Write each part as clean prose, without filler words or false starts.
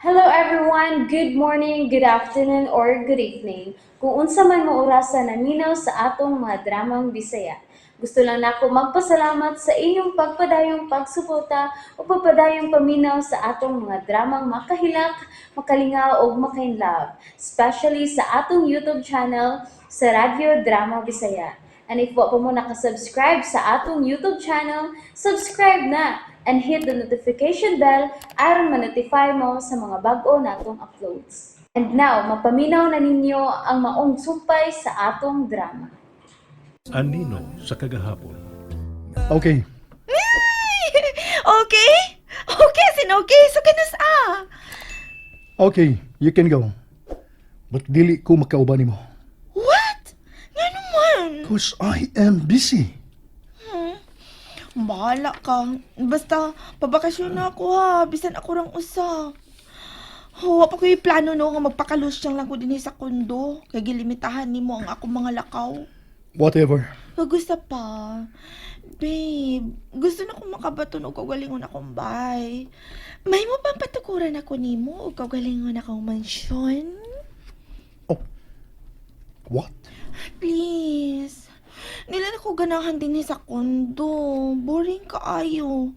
Hello everyone, good morning, good afternoon, or good evening. Kung unsa man mo orasan naminaw sa atong mga dramang Bisaya. Gusto lang nako magpasalamat sa inyong pagpadayong pagsuporta o pagpadayong paminaw sa atong mga dramang makahilak, makalingaw o makainlove, especially sa atong YouTube channel sa Radyo Drama Bisaya. And if wa pa mo nakasubscribe sa atong YouTube channel, subscribe na and hit the notification bell aron ma-notify mo sa mga bag-o natong uploads. And now, mapaminaw na ninyo ang maong sumpay sa atong drama. Anino sa kagahapon. Okay, Okay? Okay, okay. So, kanas okay, you can go. But dili ko makauban mo. What? Nga naman? Because I am busy. Bahala ka. Basta, pabakasyon na ako ha. Bisan ako rang usa. Wa pa ko'y plano no nga magpakalusyang lang ko din sa kondo. Kaya gilimitahan ni mo ang akong mga lakaw. Whatever. Gusto pa. Babe, gusto na kong makabaton o kagalingon akong bahay. May mo bang patukuran ako ni mo o kagalingon akong mansyon? Oh, what? Please. Nila na ko ganahan din sa kondo. Boring kaayo.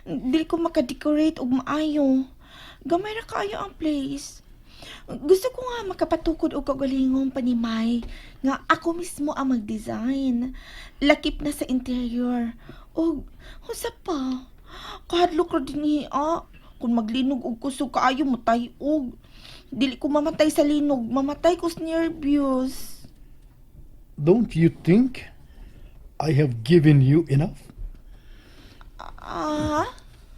Dili ko makadecorate og maayo. Gamay ra kaayo ang place. Gusto ko nga makapatukod og kagalingong panimay nga ako mismo ang mag-design. Lakip na sa interior. Og, husa pa. Kahadlok ra din kung maglinog og kusog kaayo matayog. Dili ko mamatay sa linog. Mamatay ko sa nervyos. Don't you think I have given you enough?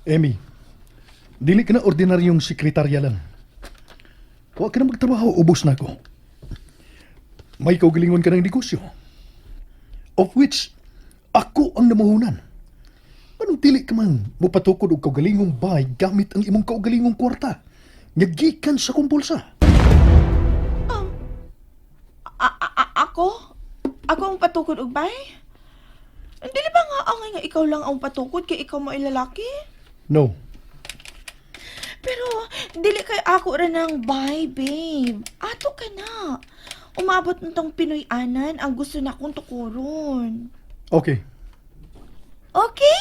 Emmy, dili ka na ordinaryong sekretarya lang. Huwag ka na magtrabaho, ubos na ako. May kaugalingon ka ng negosyo. Of which, ako ang namuhunan. Anong dili ka man mupatukod og kaugalingong bahay gamit ang imong kaugalingong kwarta? Ngagikan sa kumpulsa. Ako? Ako ang patukod og bay? Dili ba nga ang nga ikaw lang ang patukod kay ikaw mo ilalaki? No. Pero dili kay ako ra ng bay, babe. Ato ka na. Umabot nitong Pinoy-anan ang gusto na kong tukuron. Okay. Okay?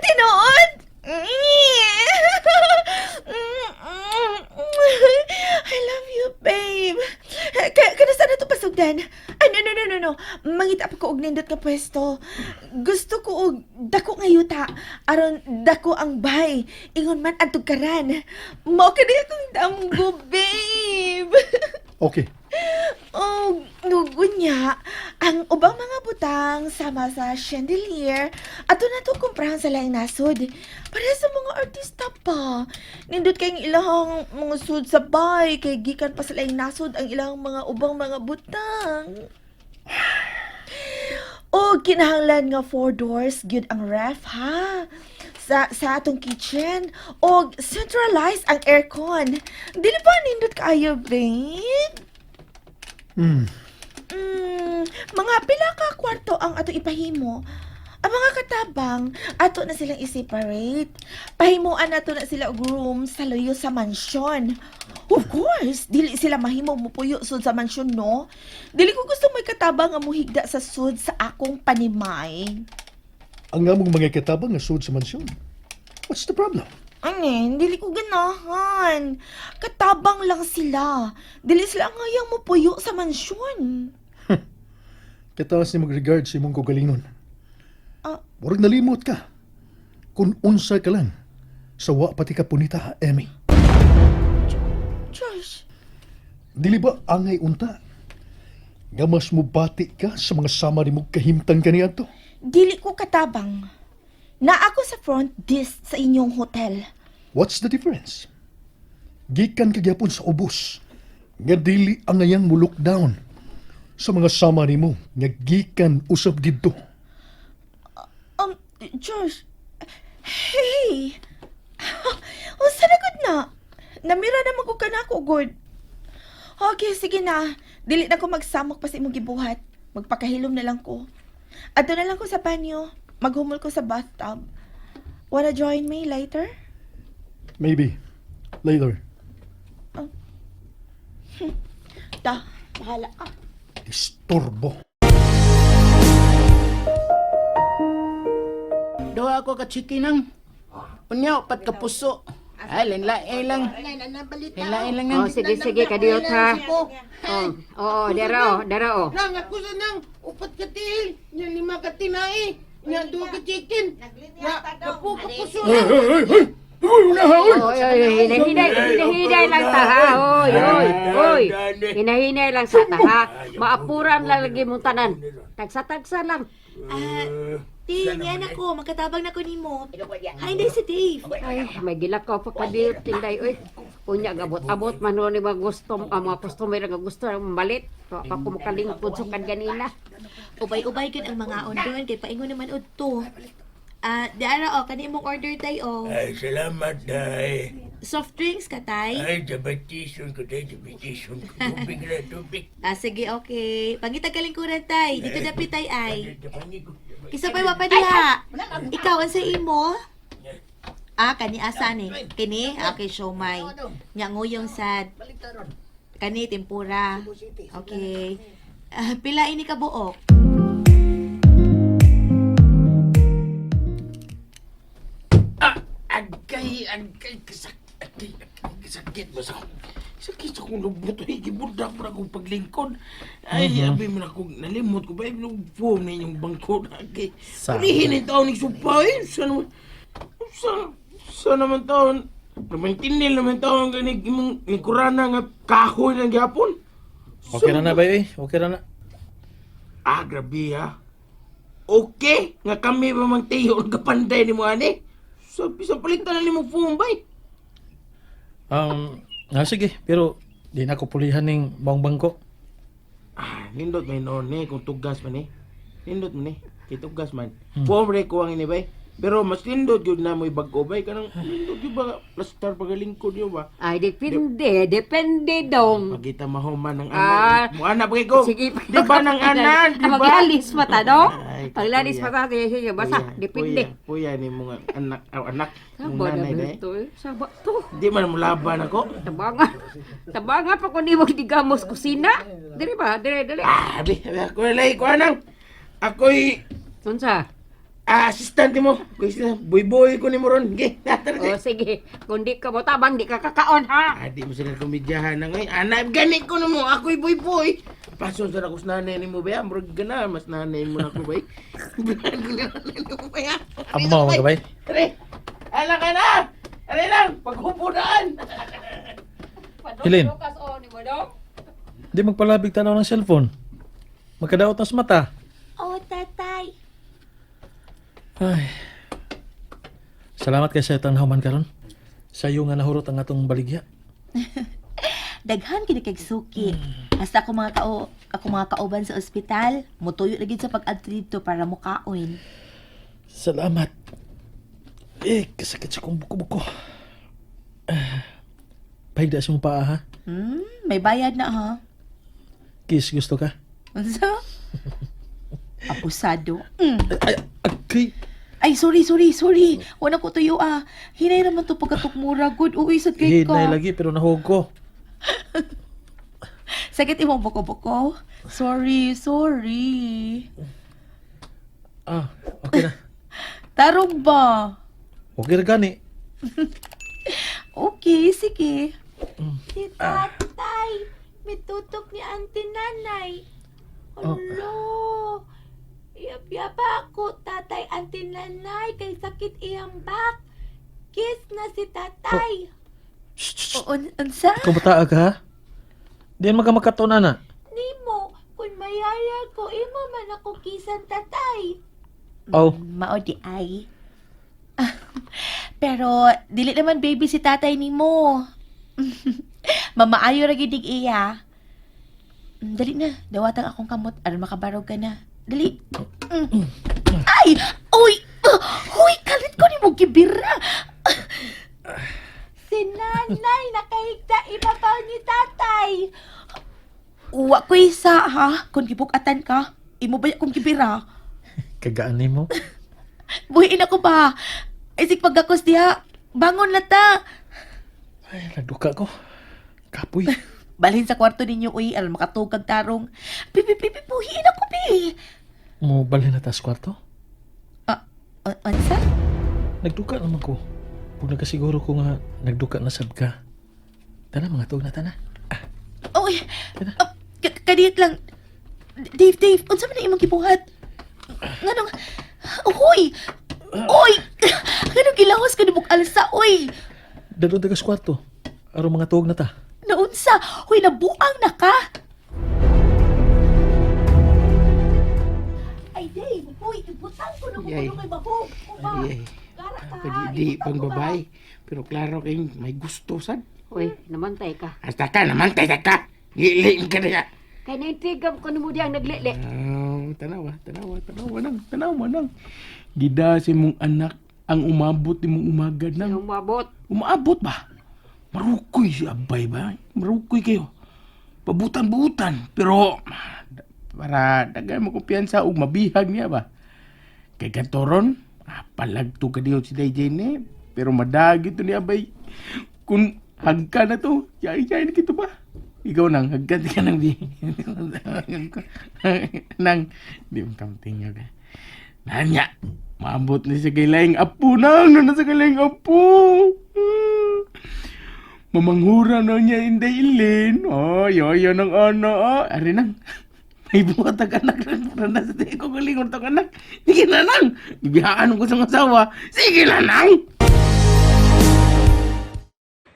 Tinood? I love you, babe. Kano sana ito pasugdan? Ay, no. Mangita pa ko og nindot nga pwesto. Gusto ko og dako nga yuta. Aron dako ang bay. Ingon man ang tugkaran. Mao ka na akong damgo, babe. Okay. Oh, nugunya, ang ubang mga butang sama sa chandelier ato na to kumprahan sa laing nasod. Para sa mga artista pa. Nindot kayong ilang mga sud sa bay kay gikan pa sa laing nasod ang ilang mga ubang mga butang. Oh, kinahanglan nga 4 doors gyud ang ref ha. Sa atong kitchen og centralized ang aircon. Dili ba nindot kaayo, babe? Mga pila ka kwarto ang ato ipahimo. Ang mga katabang, ato na silang i-separate. Pahimuan ato na sila og room sa loyo sa mansyon. Of course, dili sila mahimo mupuyo sud sa mansyon, no? Dili ko gusto may katabang nga muhigda sa sud sa akong panimay. Ang among mga katabang nga sud sa mansyon. What's the problem? Dili ko ganahan. Katabang lang sila. Dili sila ngayang mupuyo sa mansyon. Kataas ni mag-regard sa imong kaugalingon. Ah. Murag nalimot ka. Kung unsa ka lang, sawa pati ka punita, Emmy. Josh, Dili ba angay unta? Nga mas mubati ka sa mga sama ni mong kahimtang kaniadto? dili ko katabang. Na ako sa front desk sa inyong hotel. What's the difference? Gikan kagyapon sa ubos. Nga dili angayang mo lockdown sa mga sama nimo nga gikan usab didto. Josh, hey! Unsa na gud na? Namira na magug ka na ako, good. Okay, sige na. Dili na ko magsamok pa sa imong gibuhat. Magpakahilom na lang ko. Ato na lang ko sa banyo. Maghumol ko sa bathtub. Wanna join me later? Maybe. Later. Ta, bahala ka. Istorbo. Dawa ako ka chicken ng unyaw pat ka puso. Ay, lain lang. Lain lang Oh, nang. sige, sige, kadiyot ha. Oh, oo, dara oh. Nang ako sa nang upat ka til, nya 5 ka tinai, nya 2 ka chicken. Nya kapo ka puso. Hey! Uy, una ha, uy! Oy, hinahinay lang ta ha. Oy. Hinahinay lang sa ta ha. Maapuran lang lagi mong tanan. Tagsa-tagsa lang. Ting, yan ako. Magkatabang na ko ni mo. Hi, hindi si Dave. Ay, may gilakaw pa kadiyot tinday oy. Kunya abot man ro ni mga gusto, mga customer nga gusto malit. Pa ko makalingkod sa kan ganina. Ubay-ubay kan ang mga ondon. Kay paingon naman udto. Diara, kani mong order tayo. Ay, salamat, day. Soft drinks ka, tay? Ay, jabatison ko, day. Jabatison ko. Tubig na, tubig. Sige, okay. Pangitag kalingkuran, tay. Dito dapit, tay, ay. Tapangi ko. Kisa pa'y mapadiha. Ikaw, ang sa imo? Kani asa ni? Kini? Okay, siomay. Nya nguyong sad. Kani, tempura. Okay. Pila ini ka buok? Agkay, kasakit mo sa sakit sa kong lubot. Ay, gibudak pa akong paglingkod. Ay, abi mo na akong nalimot ko. Ba't nung phone na yung bangko na agay. Palihin yung taon ni Supay. Saan naman taon? Naman tinil naman taon ang ganig imong lingkurana nga kahoy ng gyapon. Okay na ba eh? Okay na na. Grabe ha. Okay, nga kami ba mang tiyo nagkapanday ni mo ani? Sabi sa palitan na ni mo phone bay. Sige, pero di na ako pulihan ng bangko. Nindot may noon eh, kung tugas man eh. Nindot man eh, kay tugas man. Pobre ko ang ini bay. Pero mas nindot yun na mo ibag-o bay. Kanang nindot yun ba, plastar pagalingkod yun ba? Ay, depende dong. Pagkita mahuman ng Ah, anak. Mo anak bagay ko. Sige, Di ba ng anak? Di ba? Paglalis mata dong. Ay, Paglalis kuya. mata, sige, basta, depende. Puya ni mga anak, anak. Mong Saba na nanay ba day. ito eh? Saba to. Di man mo laban ako. Tabangan pa kung di mo digamos kusina. Dili ba? Dili. Abi, ako lay ko anang. Ako'y Unsa? assistant mo. Boy-boy ko ni mo ron. Okay, O sige, kung di ka mo tabang, di ka kakaon ha. di mo sila kumidyahan na ngayon. Anak, ganit ko na mo. Ako'y boy-boy. Paso sa ako sa nanay ni mo ba? Murag gana, mas nanay mo na ako ba? Amo mga kabay. Tare, ala ka na! Tare lang, paghupudaan! Hilin, di magpalabig tanaw ng cellphone. Magkadaot na sa mata. Oh, tatay. Ay. Salamat kay sa tanawman karon. Sayo nga nahurot ang atong baligya. Daghan kini kay suki. Hasta ako mga kauban sa ospital, mutuyo lagi sa pag-adto dito para mukaon. Salamat. Kasakit sa kong buko-buko. Pahigda sa mong paa ha. May bayad na ha. Kiss, gusto ka? Unsa? Abusado. Ay, agkay. Ay, sorry. Wala ko tuyo Hinay naman to pagkatukmura. Good, uwi sa cake Hinay ka. lagi pero nahog ko. Sakit imong buko-buko. Sorry. Okay na. Tarong ba? Okay na gani. Okay, sige. Si tatay, may tutok ni auntie nanay. Hello. Iyap-yapa ako, tatay, auntie nanay, kay sakit iyang back. Kiss na si tatay. Oo, unsa? Kumata ka ha? Diyan magkamakato na. Nimo, kung mayaya ko, imo man ako kisan tatay. Oh. Mao di ay. Pero, dili naman baby si tatay nimo. Mamaayo ra gid iya. Dali na, dawatang akong kamot aron makabarog ka na. Dali. Ay! Uy! Uy! Kalit ko ni mo gibira! Si nanay nakahigda ibabaw ni tatay. Uwa ko isa ha. Kung gibukatan ka, imo ba kung gibira? Kagaan ni mo. Buhiin ako ba? Isig pagkakos diha. Bangon na ta. Ay, nagduka ko. Kapoy. Balhin sa kwarto ninyo, uy. Alam, makatugag tarong. Puhiin ako, pi. Mo balhin na tas kwarto? Ansa? Nagduka naman ko. Kung nagkasiguro ko nga nagduka na sab ka. Tana, mga tuog na tana. Uy, kadiyat lang. Dave, unsa man na imong gibuhat? Nganong, uy! Uy! Nganong gilahos ka nabuk alsa, uy! Dalon tagas kwarto. Aron mga tuog na ta. Naunsa? Uy, nabuang na ka! Ay, Dave! Uy, ibutan ko na kung Yay. ano may bahog. Ay, di pang babae. Pero klaro kayong may gusto, sad. Uy, namantay ka. Hasta ka, namantay ka. Giling ka na. Kaya naintigam ko mo diyang naglili. Tanawa nang. Gida si mong anak ang umabot ni mong umaga nang. Umabot. Umaabot ba? Marukoy si Abay ba? Marukoy kayo. Pabutan-butan. Pero, para dagay mo kumpiyansa o mabihag niya ba? Kay Katoron, palagto ka diyo si DJ ni. Pero madagi to ni Abay. Kung hagka na to, yay-yay na kito ba? Ikaw nang, hagkat ka nang di. Nang, di mo kamting ka. Nanya, maabot ni sa kailayang apo nang, na sa kailayang apo. Mamanghura na niya inday ilin. Oh, yoyo ng ano. Ari nang, may buhat ang anak na sa tayo ko galingon tong anak. Sige na nang, ibiyaan ko sa asawa. Sige na nang.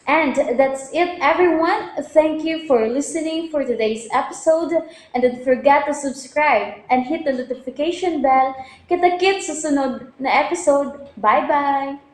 And that's it, everyone. Thank you for listening for today's episode. And don't forget to subscribe and hit the notification bell. Kita-kits sa sunod na episode. Bye-bye!